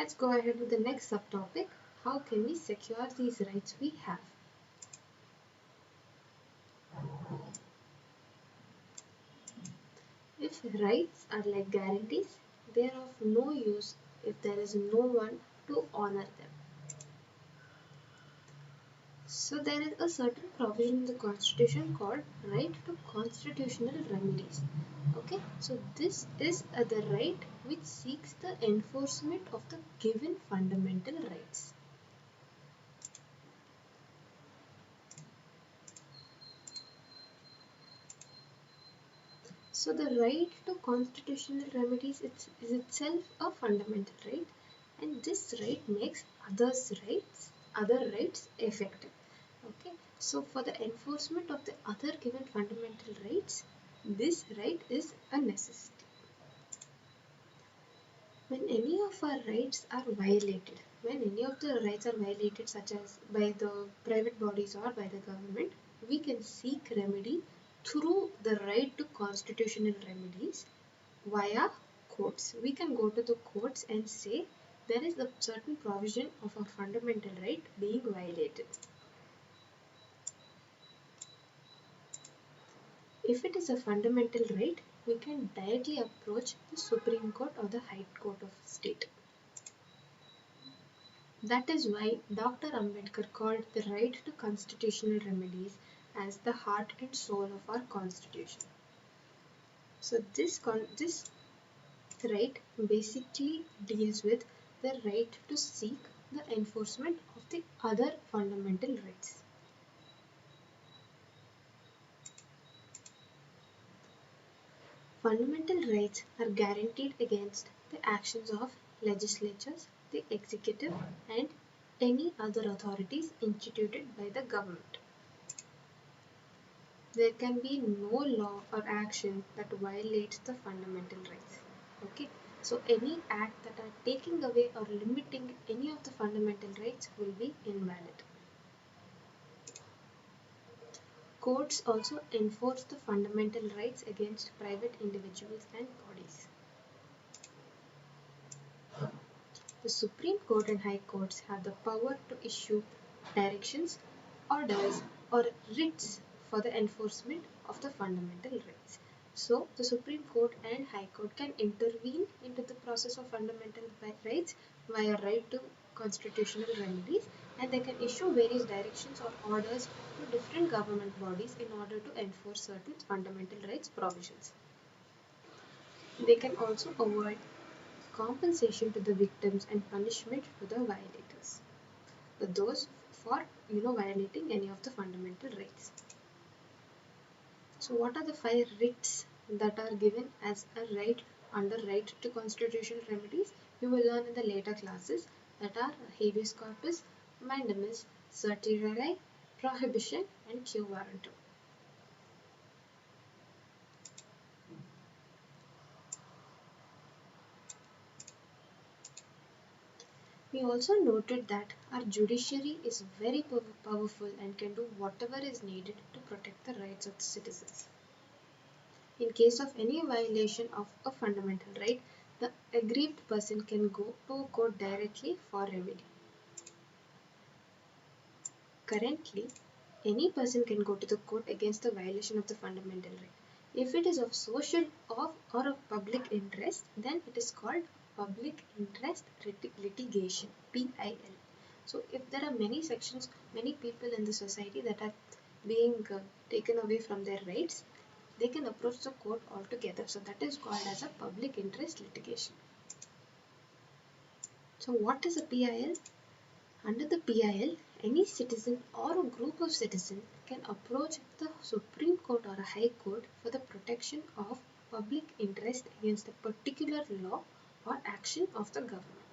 Let's go ahead with the next subtopic. How can we secure these rights we have? If rights are like guarantees, they are of no use if there is no one to honor them. So there is a certain provision in the Constitution called right to constitutional remedies. Okay, so this is the right which seeks the enforcement of the given fundamental rights. So the right to constitutional remedies is itself a fundamental right, and this right makes other rights effective. Okay, so for the enforcement of the other given fundamental rights, this right is a necessity. When any of our rights are violated, when any of the rights are violated, such as by the private bodies or by the government, we can seek remedy through the right to constitutional remedies via courts. We can go to the courts and say there is a certain provision of a fundamental right being violated. If it is a fundamental right, we can directly approach the Supreme Court or the High Court of State. That is why Dr. Ambedkar called the right to constitutional remedies as the heart and soul of our constitution. So this right basically deals with the right to seek the enforcement of the other fundamental rights. Fundamental rights are guaranteed against the actions of legislatures, the executive, and any other authorities instituted by the government. There can be no law or action that violates the fundamental rights. Okay, so any act that are taking away or limiting any of the fundamental rights will be invalid. Courts also enforce the fundamental rights against private individuals and bodies. The Supreme Court and High Courts have the power to issue directions, orders, or writs for the enforcement of the fundamental rights. So, the Supreme Court and High Court can intervene into the process of fundamental rights via right to constitutional remedies, and they can issue various directions or orders to different government bodies in order to enforce certain fundamental rights provisions. They can also avoid compensation to the victims and punishment to the violators, those for violating any of the fundamental rights. So what are the 5 writs that are given as a right under right to constitutional remedies? You will learn in the later classes, that are habeas corpus, mandamus, certiorari, prohibition, and quo warranto. We also noted that our judiciary is very powerful and can do whatever is needed to protect the rights of the citizens. In case of any violation of a fundamental right, the aggrieved person can go to court directly for remedy. Currently, any person can go to the court against the violation of the fundamental right. If it is of social or of public interest, then it is called public interest litigation, PIL. So if there are many sections, many people in the society that are being taken away from their rights, they can approach the court altogether. So that is called as a public interest litigation. So what is a PIL? Under the PIL, any citizen or a group of citizens can approach the Supreme Court or a High Court for the protection of public interest against a particular law or action of the government.